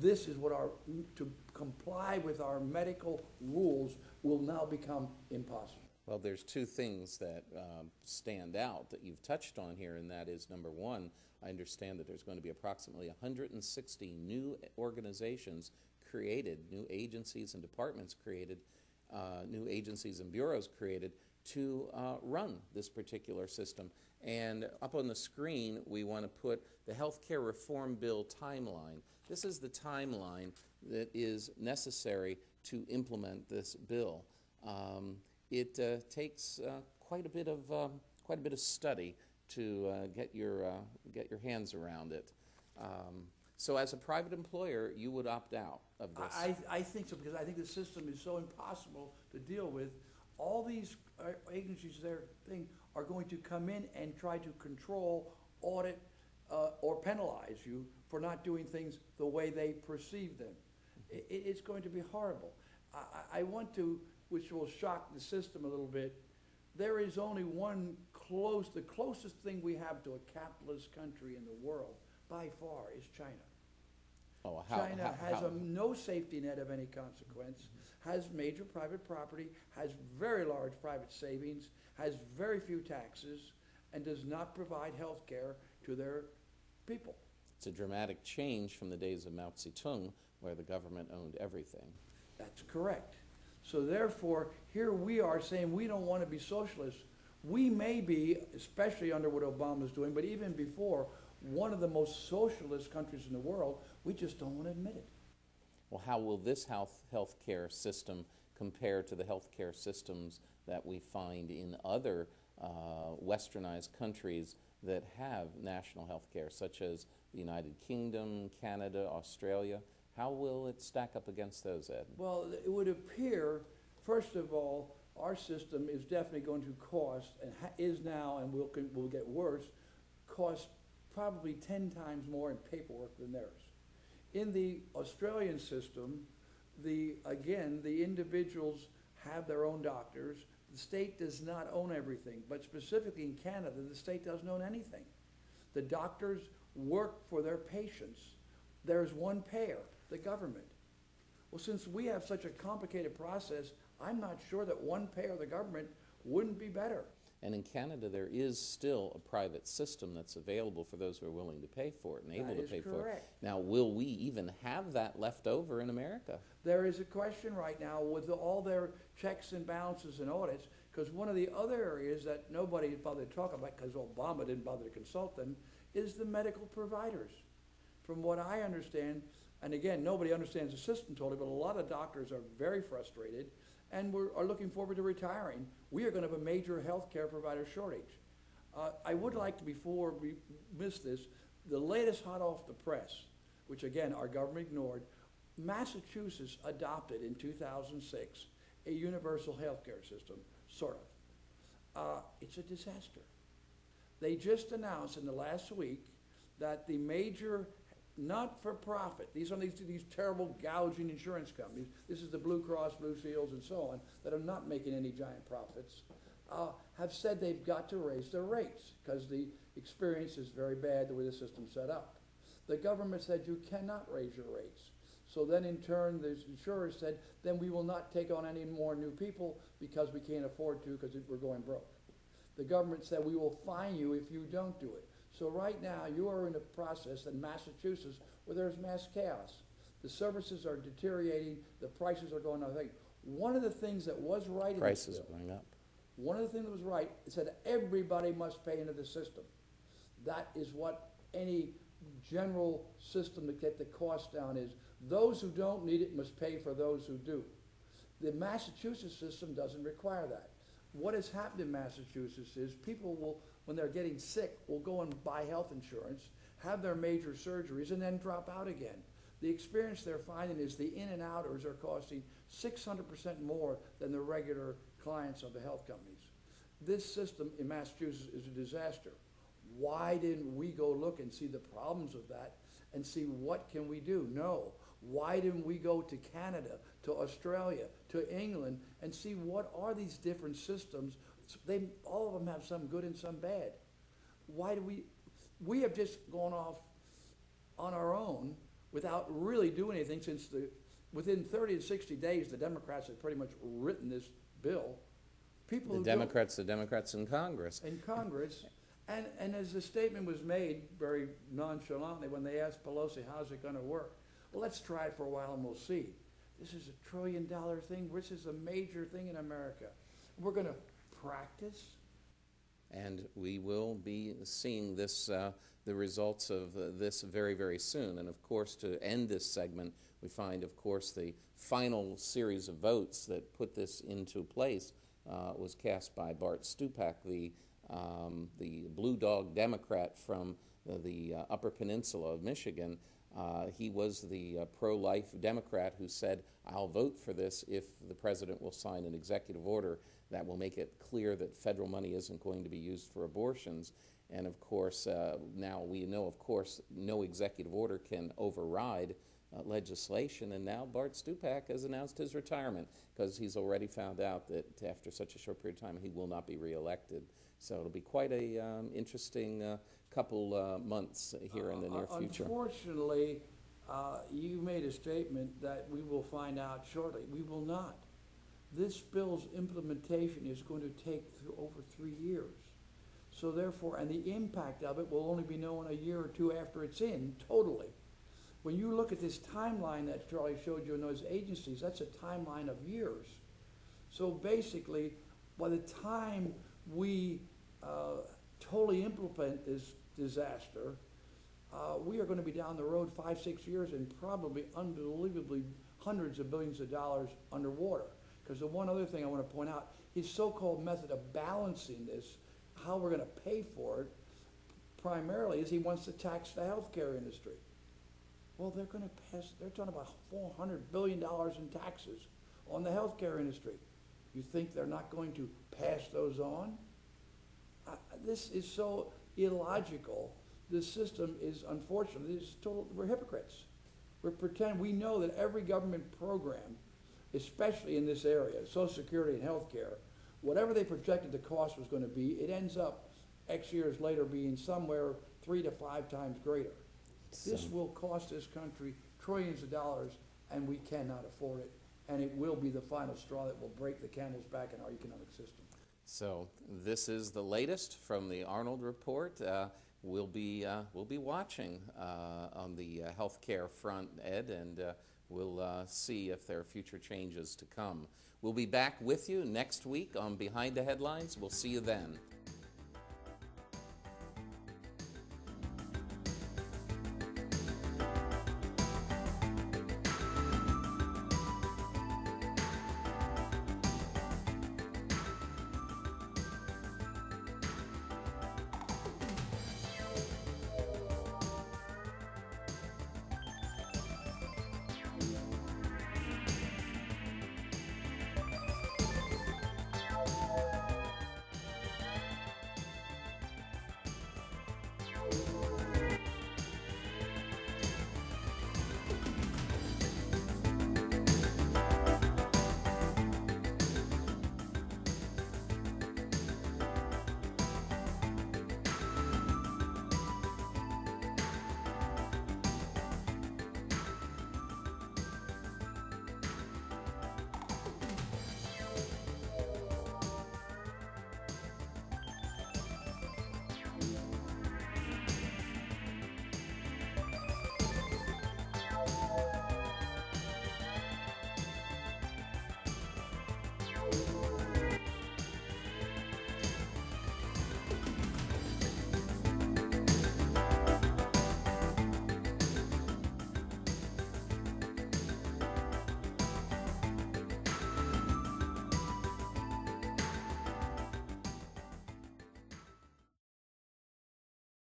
this is what to comply with our medical rules will now become impossible. Well, there's two things that stand out that you've touched on here, and that is, number one, I understand that there's going to be approximately 160 new organizations created, new agencies and departments created, new agencies and bureaus created to run this particular system. And up on the screen, we want to put the Healthcare Reform Bill timeline. This is the timeline that is necessary to implement this bill. It takes quite a bit of study to get your hands around it. So as a private employer, you would opt out of this. I think so, because I think the system is so impossible to deal with. All these agencies are going to come in and try to control, audit, or penalize you for not doing things the way they perceive them. It's going to be horrible. I want to, which will shock the system a little bit, there is only the closest thing we have to a capitalist country in the world, by far, is China. Oh, China has no safety net of any consequence, has major private property, has very large private savings, has very few taxes, and does not provide health care to their people. It's a dramatic change from the days of Mao Zedong, where the government owned everything. That's correct. So therefore, here we are saying we don't want to be socialists. We may be, especially under what Obama's doing, but even before, one of the most socialist countries in the world. We just don't want to admit it. Well, how will this healthcare system compare to the healthcare systems that we find in other westernized countries that have national healthcare, such as the United Kingdom, Canada, Australia? How will it stack up against those, Ed? Well, it would appear, first of all, our system is definitely going to cost, and is now, and will get worse, cost probably 10 times more in paperwork than theirs. In the Australian system, again, the individuals have their own doctors. The state does not own everything, but specifically in Canada, the state doesn't own anything. The doctors work for their patients. There's one payer, the government. Well, since we have such a complicated process, I'm not sure that one payer, the government, wouldn't be better. And in Canada, there is still a private system that's available for those who are willing to pay for it and able to pay for it. Now, will we even have that left over in America? There is a question right now with all their checks and balances and audits, because one of the other areas that nobody bothered to talk about, because Obama didn't bother to consult them, is the medical providers. From what I understand, and again, nobody understands the system totally, but a lot of doctors are very frustrated and are looking forward to retiring. We are going to have a major health care provider shortage. I would like to, before we miss this, the latest hot off the press, which again our government ignored, Massachusetts adopted in 2006 a universal health care system, sort of. It's a disaster. They just announced in the last week that the major not-for-profit, these are these terrible gouging insurance companies, this is the Blue Cross, Blue Shields, and so on, that are not making any giant profits, have said they've got to raise their rates because the experience is very bad the way the system's set up. The government said you cannot raise your rates. So then in turn, the insurers said, then we will not take on any more new people because we can't afford to because we're going broke. The government said we will fine you if you don't do it. So right now, you are in a process in Massachusetts where there's mass chaos. The services are deteriorating, the prices are going up. One of the things that was right in this bill, prices are going up. One of the things that was right, it said everybody must pay into the system. That is what any general system to get the cost down is. Those who don't need it must pay for those who do. The Massachusetts system doesn't require that. What has happened in Massachusetts is people will, when they're getting sick, will go and buy health insurance, have their major surgeries, and then drop out again. The experience they're finding is the in and outers are costing 600% more than the regular clients of the health companies. This system in Massachusetts is a disaster. Why didn't we go look and see the problems of that and see what can we do? No. Why didn't we go to Canada, to Australia, to England, and see what are these different systems? All of them have some good and some bad. Why do we have just gone off on our own without really doing anything, since within 30 to 60 days, the Democrats had pretty much written this bill. People The Democrats in Congress. And as the statement was made very nonchalantly when they asked Pelosi, how's it going to work? Well, let's try it for a while and we'll see. This is $1 trillion thing. This is a major thing in America. We're going to practice. And we will be seeing this, the results of this very, very soon. And of course, to end this segment, we find, of course, the final series of votes that put this into place was cast by Bart Stupak, the Blue Dog Democrat from the Upper Peninsula of Michigan. He was the pro-life Democrat who said, I'll vote for this if the president will sign an executive order that will make it clear that federal money isn't going to be used for abortions. And of course, now we know, of course, no executive order can override legislation, and now Bart Stupak has announced his retirement because he's already found out that after such a short period of time he will not be reelected. So it'll be quite a interesting couple months here in the near future. Unfortunately, you made a statement that we will find out shortly. We will not. This bill's implementation is going to take over 3 years. So therefore, and the impact of it will only be known a year or two after it's in, totally. When you look at this timeline that Charlie showed you in those agencies, that's a timeline of years. So basically, by the time we totally implement this disaster, we are going to be down the road 5, 6 years and probably unbelievably hundreds of billions of dollars underwater. Because the one other thing I want to point out, his so-called method of balancing this, how we're going to pay for it, primarily is he wants to tax the healthcare industry. Well, they're going to pass, they're talking about $400 billion in taxes on the healthcare industry. You think they're not going to pass those on? This is so illogical. This system is, unfortunately, we're hypocrites. We're pretending, we know that every government program, especially in this area, Social Security and health care, whatever they projected the cost was going to be, it ends up X years later being somewhere 3 to 5 times greater. This will cost this country trillions of dollars, and we cannot afford it. And it will be the final straw that will break the camel's back in our economic system. So this is the latest from the Arnold report. We'll be watching on the healthcare front, Ed, and we'll see if there are future changes to come. We'll be back with you next week on Behind the Headlines. We'll see you then.